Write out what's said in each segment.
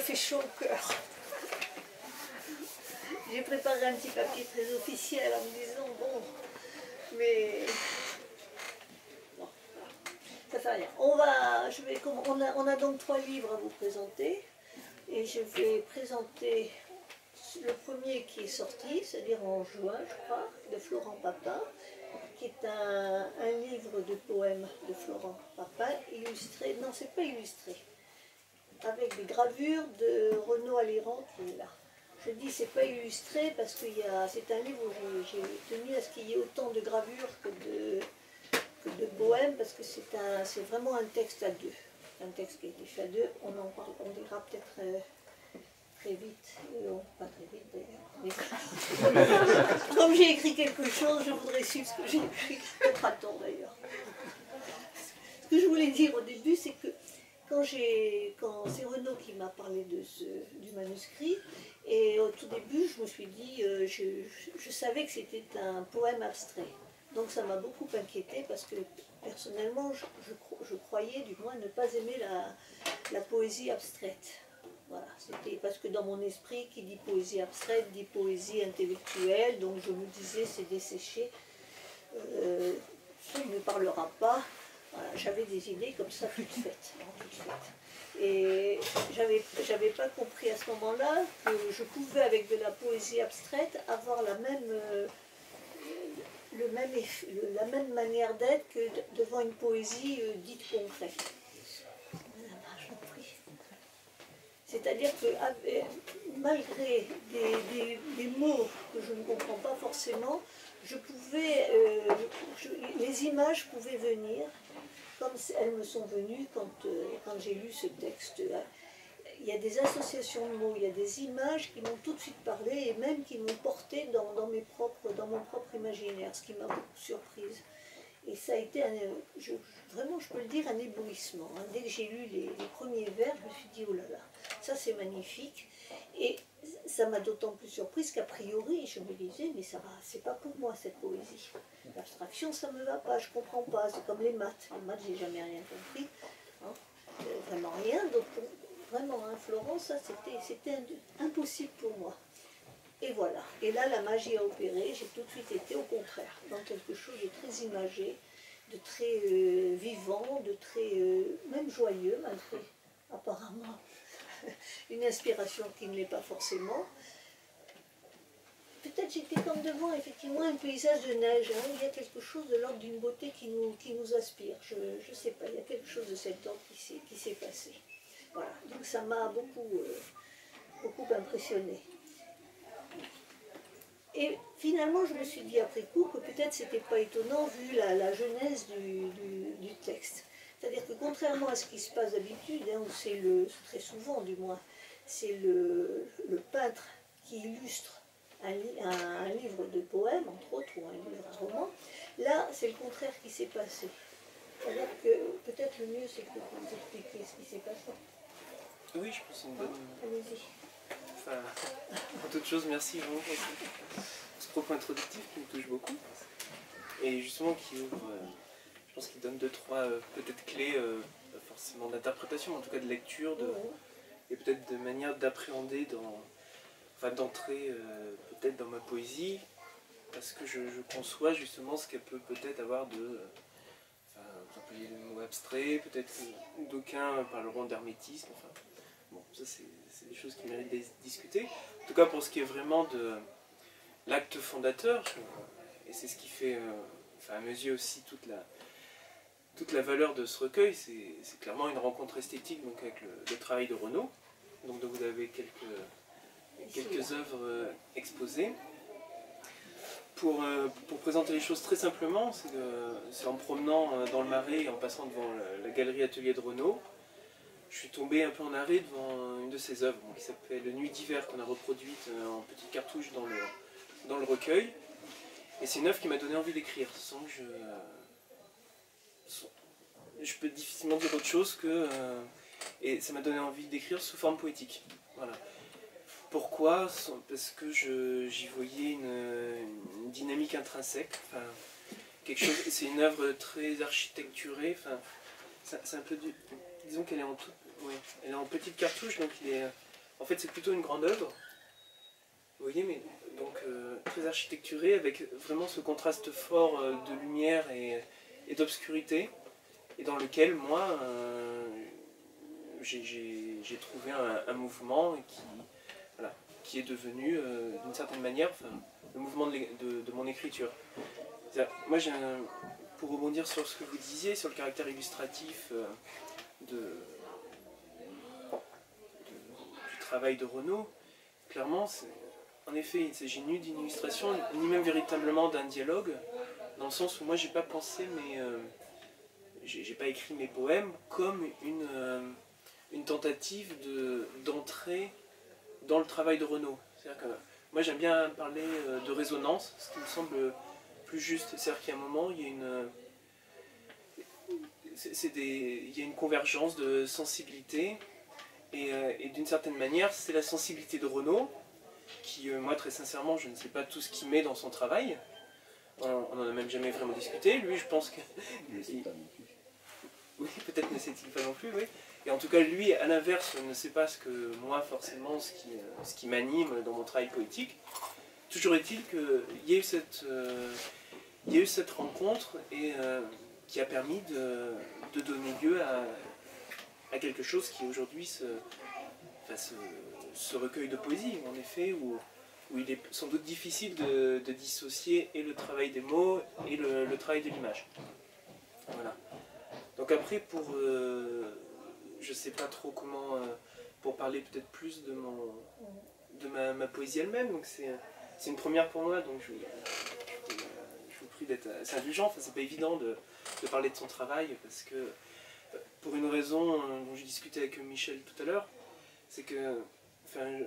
fait chaud au cœur. J'ai préparé un petit papier très officiel en me disant, bon, mais... Bon, ça fait rien. On a donc 3 livres à vous présenter, et je vais présenter le premier qui est sorti, c'est-à-dire en juin, je crois, de Florent Papin, qui est un livre de poèmes de Florent Papin, illustré, non, c'est pas illustré, avec des gravures de Renaud Alérand qui est là. Je dis c'est pas illustré parce que c'est un livre où j'ai tenu à ce qu'il y ait autant de gravures que de poèmes, parce que c'est vraiment un texte à deux. Un texte qui a été fait à deux, on dira peut-être très vite, pas très vite d'ailleurs. Comme j'ai écrit quelque chose, je voudrais suivre ce que j'ai écrit, peut-être à tort d'ailleurs. Ce que je voulais dire au début, c'est que quand c'est Renaud qui m'a parlé du manuscrit, et au tout début, je me suis dit, je savais que c'était un poème abstrait. Donc ça m'a beaucoup inquiétée parce que personnellement, je croyais du moins ne pas aimer la poésie abstraite. Voilà, c'était parce que dans mon esprit, qui dit poésie abstraite, dit poésie intellectuelle, donc je me disais c'est desséché, ça ne me parlera pas. Voilà, j'avais des idées comme ça toutes faites. Et j'avais pas compris à ce moment-là que je pouvais, avec de la poésie abstraite, avoir la même manière d'être que devant une poésie dite concrète. C'est-à-dire que malgré des mots que je ne comprends pas forcément, les images pouvaient venir, comme elles me sont venues quand j'ai lu ce texte. Il y a des associations de mots, il y a des images qui m'ont tout de suite parlé et même qui m'ont porté dans mon propre imaginaire, ce qui m'a beaucoup surprise. Et ça a été, vraiment je peux le dire, un éblouissement. Dès que j'ai lu les premiers vers, je me suis dit, oh là là, ça c'est magnifique. Et ça m'a d'autant plus surprise qu'a priori, je me disais, mais ça va, c'est pas pour moi cette poésie. L'abstraction, ça me va pas, je comprends pas, c'est comme les maths. Les maths, j'ai jamais rien compris, hein, vraiment rien. Donc vraiment, hein, Florence, ça c'était impossible pour moi. Et voilà. Et là, la magie a opéré. J'ai tout de suite été, au contraire, dans quelque chose de très imagé, de très vivant, de très même joyeux, malgré apparemment une inspiration qui ne l'est pas forcément. Peut-être j'étais comme devant effectivement un paysage de neige. Hein. Il y a quelque chose de l'ordre d'une beauté qui nous aspire. Je ne sais pas, il y a quelque chose de cet ordre qui s'est passé. Voilà. Donc ça m'a beaucoup impressionnée. Et finalement, je me suis dit après coup que peut-être c'était pas étonnant vu la genèse du texte. C'est-à-dire que contrairement à ce qui se passe d'habitude, hein, où c'est très souvent du moins, c'est le peintre qui illustre un livre de poèmes, entre autres, ou un roman, là c'est le contraire qui s'est passé. C'est-à-dire que peut-être le mieux c'est que vous expliquiez ce qui s'est passé. Oui, je pense que c'est une bonne... Allez-y. Enfin, en toute chose, merci vraiment pour ce propos introductif qui me touche beaucoup. Et justement qui ouvre, je pense qu'il donne 2-3 peut-être clés, pas forcément d'interprétation, mais en tout cas de lecture, et peut-être de manière d'appréhender, d'entrer peut-être dans ma poésie, parce que je conçois justement ce qu'elle peut peut-être avoir de... vous employez le mot abstrait, peut-être d'aucuns parleront d'hermétisme, enfin... Bon, ça c'est des choses qui méritent d'être discutées. En tout cas, pour ce qui est vraiment de l'acte fondateur, et c'est ce qui fait, à mes yeux aussi, toute la valeur de ce recueil, c'est clairement une rencontre esthétique donc, avec le travail de Renaud. Donc vous avez quelques œuvres exposées. Pour présenter les choses très simplement, c'est en promenant dans le Marais et en passant devant la galerie Atelier de Renaud, je suis tombé un peu en arrêt devant une de ses œuvres qui s'appelle Nuit d'hiver, qu'on a reproduite en petite cartouche dans le recueil. Et c'est une œuvre qui m'a donné envie d'écrire, sans que je peux difficilement dire autre chose que... et ça m'a donné envie d'écrire sous forme poétique. Voilà. Pourquoi? Parce que j'y voyais une dynamique intrinsèque. Enfin, quelque chose. C'est une œuvre très architecturée. Enfin, c'est un peu disons qu'elle est elle est en petite cartouche, donc il est En fait, c'est plutôt une grande œuvre, vous voyez, mais donc très architecturée, avec vraiment ce contraste fort de lumière et d'obscurité, et dans lequel moi, j'ai trouvé un mouvement voilà, qui est devenu, d'une certaine manière, enfin, le mouvement de mon écriture. Moi, pour rebondir sur ce que vous disiez, sur le caractère illustratif du travail de Renaud, clairement, en effet, il ne s'agit ni d'une illustration, ni même véritablement d'un dialogue, dans le sens où moi, j'ai pas pensé, j'ai pas écrit mes poèmes comme une tentative d'entrer dans le travail de Renaud. C'est-à-dire que moi, j'aime bien parler de résonance, ce qui me semble plus juste. C'est-à-dire qu'à un moment, il y a une convergence de sensibilité, et d'une certaine manière, c'est la sensibilité de Renaud, qui, moi, très sincèrement, je ne sais pas tout ce qu'il met dans son travail. On n'en a même jamais vraiment discuté. Lui, je pense que... Oui, peut-être ne sait-il pas non plus, oui. Et en tout cas, lui, à l'inverse, ne sait pas ce que moi, forcément, ce qui m'anime dans mon travail poétique. Toujours est-il qu'il y a eu cette rencontre qui a permis de donner lieu à quelque chose qui aujourd'hui ce recueil de poésie, en effet, où il est sans doute difficile de dissocier et le travail des mots et le travail de l'image. Voilà. Donc après, je sais pas trop comment, pour parler peut-être plus de ma poésie elle-même, donc c'est une première pour moi, donc je vous prie d'être assez indulgent. Enfin, c'est pas évident de parler de son travail, parce que pour une raison dont j'ai discuté avec Michel tout à l'heure, c'est que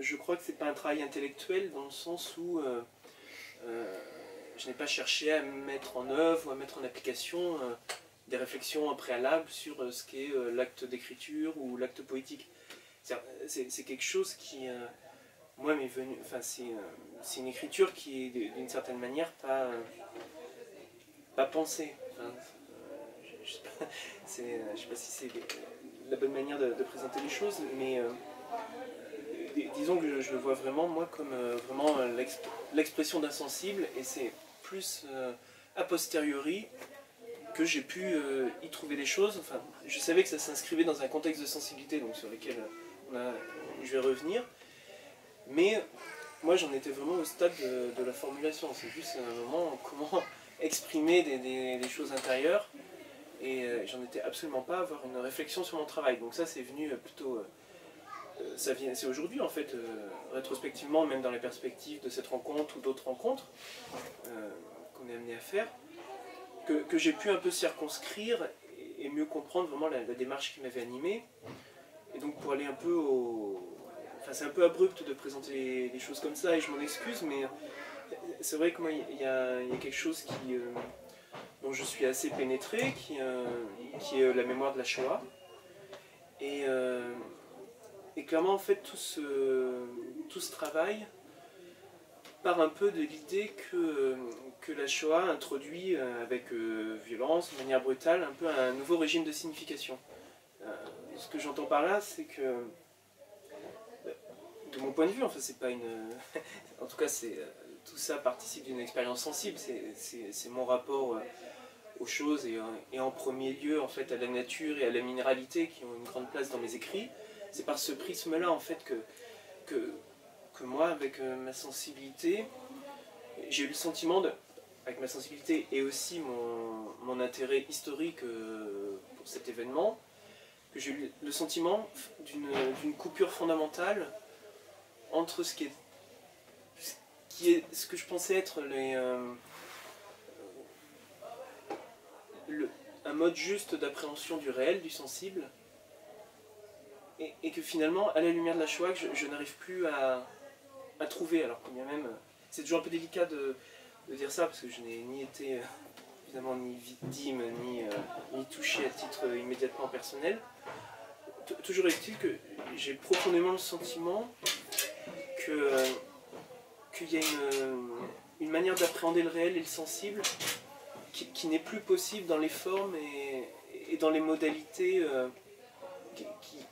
je crois que c'est pas un travail intellectuel, dans le sens où je n'ai pas cherché à mettre en œuvre ou à mettre en application des réflexions préalables sur ce qu'est l'acte d'écriture ou l'acte poétique. C'est quelque chose qui, moi, m'est venu... Enfin, c'est une écriture qui est, d'une certaine manière, pas pensée. Enfin, je sais pas si c'est la bonne manière de présenter les choses, mais disons que je le vois vraiment, moi, comme vraiment l'expression d'un sensible, et c'est plus a posteriori que j'ai pu y trouver des choses. Enfin, je savais que ça s'inscrivait dans un contexte de sensibilité, donc sur lequel je vais revenir, mais moi j'en étais vraiment au stade de la formulation. C'est juste un moment comment exprimer des choses intérieures, et j'en étais absolument pas à avoir une réflexion sur mon travail. Donc ça, c'est venu plutôt... c'est aujourd'hui, en fait, rétrospectivement, même dans les perspectives de cette rencontre ou d'autres rencontres qu'on est amené à faire, que j'ai pu un peu circonscrire et mieux comprendre vraiment la démarche qui m'avait animé. Et donc pour aller un peu Enfin, c'est un peu abrupt de présenter les choses comme ça, et je m'en excuse, mais c'est vrai que moi, il y a quelque chose dont je suis assez pénétré, qui est la mémoire de la Shoah. Et clairement, en fait, tout ce travail part un peu de l'idée que la Shoah introduit avec violence, de manière brutale, un peu un nouveau régime de signification. Ce que j'entends par là, c'est que, de mon point de vue, enfin, c'est pas une... en tout cas, tout ça participe d'une expérience sensible, c'est mon rapport aux choses, et en premier lieu, en fait, à la nature et à la minéralité, qui ont une grande place dans mes écrits. C'est par ce prisme-là, en fait, que moi, avec ma sensibilité, j'ai eu le sentiment, avec ma sensibilité et aussi mon intérêt historique pour cet événement, que j'ai eu le sentiment d'une coupure fondamentale entre ce que je pensais être un mode juste d'appréhension du réel, du sensible, et que finalement, à la lumière de la Shoah, je n'arrive plus à trouver. Alors quand bien même, c'est toujours un peu délicat de dire ça, parce que je n'ai ni été évidemment ni victime, ni touché à titre immédiatement personnel. Toujours est-il que j'ai profondément le sentiment qu'il y a une manière d'appréhender le réel et le sensible qui n'est plus possible dans les formes et dans les modalités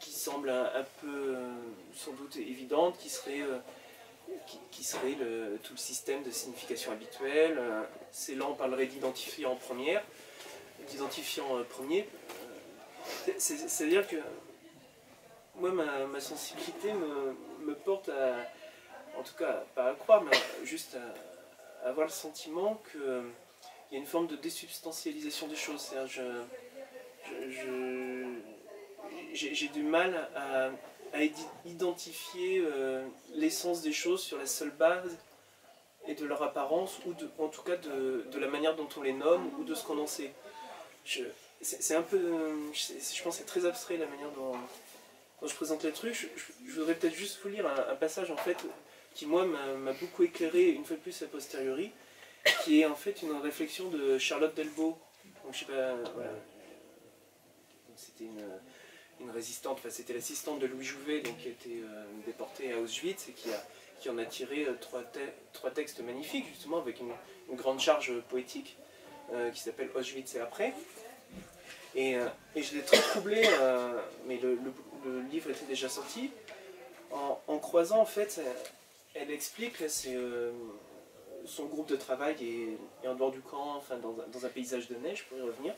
qui semble un peu, sans doute, évidente, qui serait tout le système de signification habituelle. C'est là, on parlerait d'identifiant premier. C'est-à-dire que moi, ma sensibilité me porte à, en tout cas, pas à croire, mais juste à avoir le sentiment qu'il y a une forme de désubstantialisation des choses. C'est-à-dire, j'ai du mal à identifier l'essence des choses sur la seule base et de leur apparence, ou en tout cas de la manière dont on les nomme, ou de ce qu'on en sait. C'est un peu, je pense que c'est très abstrait la manière dont je présente les trucs. Je voudrais peut-être juste vous lire un passage en fait qui moi m'a beaucoup éclairé une fois de plus a posteriori, qui est en fait une réflexion de Charlotte Delbo. Donc je sais pas, voilà. C'était une résistante, enfin c'était l'assistante de Louis Jouvet, donc qui a été déportée à Auschwitz et qui en a tiré trois textes magnifiques justement avec une grande charge poétique qui s'appelle Auschwitz et après. Et je l'ai très troublé, mais le livre était déjà sorti, en croisant en fait, elle explique, là c'est son groupe de travail est en dehors du camp, enfin dans un paysage de neige, je pourrais y revenir.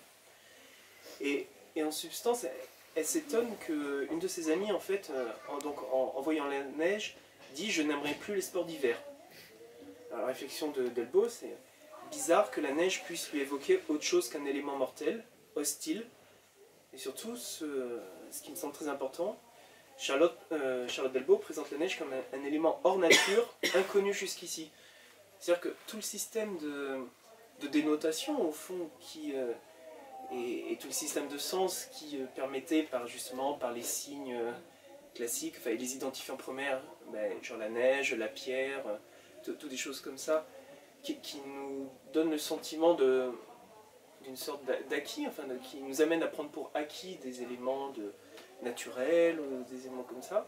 Et en substance, elle s'étonne qu'une de ses amies, en fait, en voyant la neige, dit « Je n'aimerais plus les sports d'hiver ». La réflexion de Delbo, c'est bizarre que la neige puisse lui évoquer autre chose qu'un élément mortel, hostile. Et surtout, ce qui me semble très important, Charlotte Delbo présente la neige comme un élément hors nature, inconnu jusqu'ici. C'est-à-dire que tout le système de dénotation, au fond, et tout le système de sens qui permettait, justement par les signes classiques, enfin, les identifiants primaires, genre la neige, la pierre, toutes des choses comme ça, qui nous donnent le sentiment d'une sorte d'acquis, enfin, qui nous amène à prendre pour acquis des éléments naturels, ou des éléments comme ça.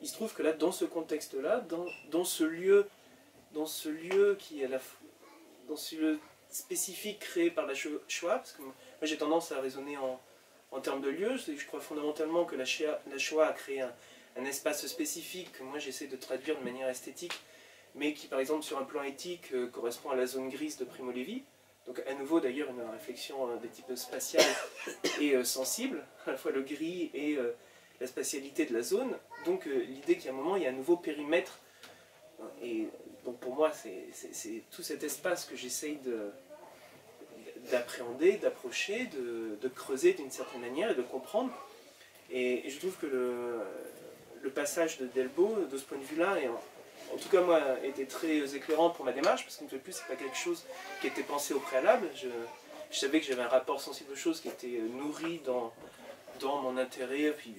Il se trouve que là, dans ce contexte-là, dans ce lieu qui est dans ce lieu spécifique créé par la Shoah, parce que moi j'ai tendance à raisonner en termes de lieu, je crois fondamentalement que la Shoah a créé un espace spécifique que moi j'essaie de traduire de manière esthétique, mais qui par exemple sur un plan éthique correspond à la zone grise de Primo Levi. Donc à nouveau d'ailleurs une réflexion de type spatial et sensible, à la fois le gris et la spatialité de la zone. Donc l'idée qu'à un moment il y a un nouveau périmètre, et donc pour moi c'est tout cet espace que j'essaye d'appréhender, d'approcher, de creuser d'une certaine manière et de comprendre. Et je trouve que le passage de Delbo, de ce point de vue-là, en tout cas moi, était très éclairant pour ma démarche, parce qu'une fois de plus, c'est pas quelque chose qui était pensé au préalable. Je savais que j'avais un rapport sensible aux choses qui était nourri dans mon intérêt, puis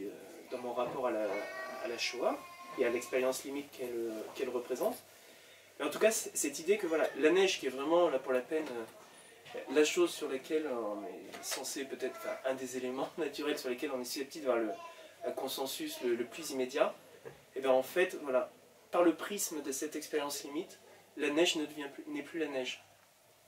dans mon rapport à la Shoah et à l'expérience limite qu'elle représente. Mais en tout cas, cette idée que voilà, la neige qui est vraiment, là pour la peine, la chose sur laquelle on est censé peut-être, enfin, un des éléments naturels sur lesquels on est susceptible d'avoir un consensus le plus immédiat, et bien en fait, voilà, par le prisme de cette expérience limite, la neige n'est plus la neige.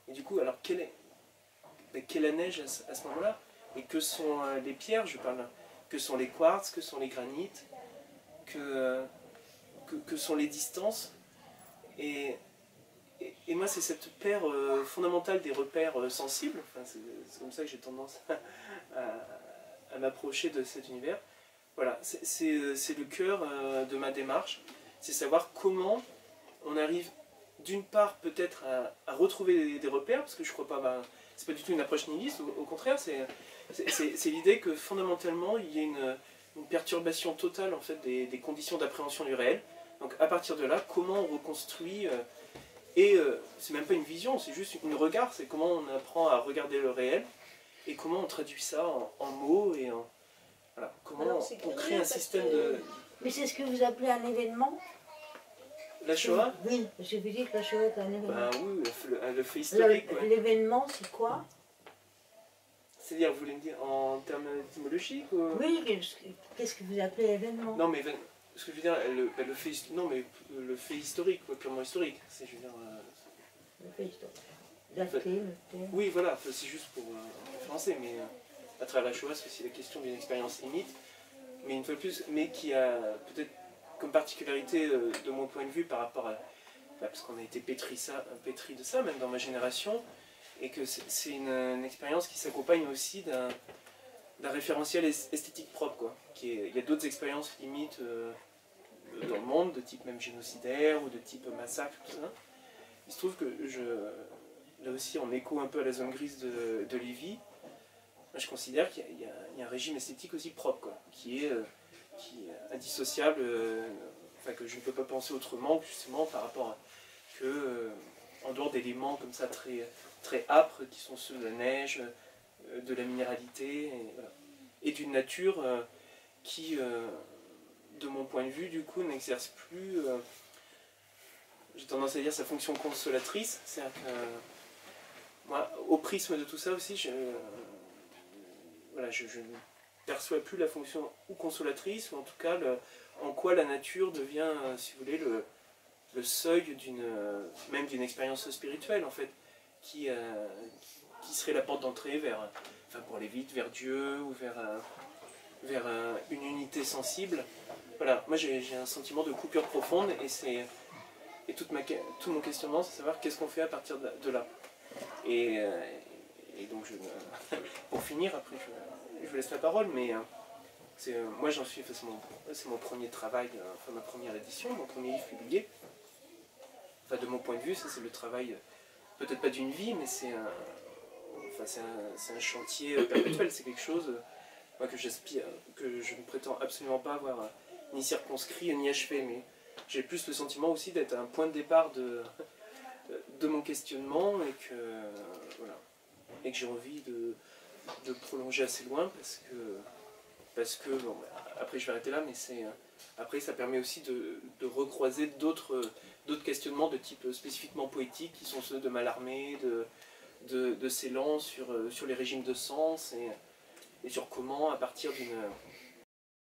Et du coup, alors quelle est la neige à ce moment-là? Et que sont les pierres, je parle, que sont les quartz, que sont les granites, que sont les distances? Et moi, c'est cette paire fondamentale des repères sensibles, enfin, c'est comme ça que j'ai tendance à m'approcher de cet univers. Voilà, c'est le cœur de ma démarche, c'est savoir comment on arrive d'une part peut-être à retrouver des repères, parce que je crois pas, c'est pas du tout une approche nihiliste, au contraire, c'est l'idée que fondamentalement il y a une perturbation totale en fait des conditions d'appréhension du réel. Donc à partir de là, comment on reconstruit, c'est même pas une vision, c'est juste un regard, c'est comment on apprend à regarder le réel, et comment on traduit ça en mots, et voilà, comment on crée un système de... Mais c'est ce que vous appelez un événement? La Shoah? Oui, je vous dis que la Shoah est un événement. Oui, le fait historique. Ouais. L'événement, c'est quoi? C'est-à-dire, vous voulez me dire en termes étymologiques ou... Oui, qu'est-ce que vous appelez événement? Non, mais ce que je veux dire, le fait historique, purement historique. C'est, je veux dire, le fait historique. Daté, le thème. Oui, voilà, c'est juste pour référencer, mais à travers la Shoah, c'est aussi la question d'une expérience limite, mais une fois de plus, mais qui a peut-être comme particularité de mon point de vue par rapport à, parce qu'on a été pétri de ça, même dans ma génération, et que c'est une expérience qui s'accompagne aussi d'un référentiel esthétique propre, quoi. Il y a d'autres expériences limites dans le monde, de type même génocidaire ou de type massacre, tout ça. Il se trouve que là aussi en écho un peu à la zone grise de Lévy, je considère qu'il y a un régime esthétique aussi propre, quoi, qui est indissociable, enfin que je ne peux pas penser autrement, justement par rapport à que, en dehors d'éléments comme ça très, très âpres, qui sont ceux de la neige, de la minéralité, et, voilà. Et d'une nature qui, de mon point de vue, du coup, n'exerce plus, j'ai tendance à dire, sa fonction consolatrice. C'est-à-dire que, moi, au prisme de tout ça aussi, je ne perçois plus la fonction ou consolatrice, ou en tout cas, en quoi la nature devient, si vous voulez, le seuil même d'une expérience spirituelle, en fait, qui serait la porte d'entrée enfin pour aller vite, vers Dieu, ou vers une unité sensible. Voilà, moi j'ai un sentiment de coupure profonde, et tout mon questionnement, c'est de savoir qu'est-ce qu'on fait à partir de là. Et donc, pour finir, après je vous laisse la parole, mais moi j'en suis, c'est mon premier travail, enfin ma première édition, mon premier livre publié. Enfin, de mon point de vue, ça c'est le travail, peut-être pas d'une vie, mais c'est un chantier perpétuel, c'est quelque chose moi, que j'aspire, que je ne prétends absolument pas avoir ni circonscrit ni achevé, mais j'ai plus le sentiment aussi d'être à un point de départ de mon questionnement, et que j'ai envie de prolonger assez loin, parce que bon, après je vais arrêter là, mais après ça permet aussi de recroiser d'autres questionnements de type spécifiquement poétique, qui sont ceux de Mallarmé, de Ceylan sur les régimes de sens, et sur comment, à partir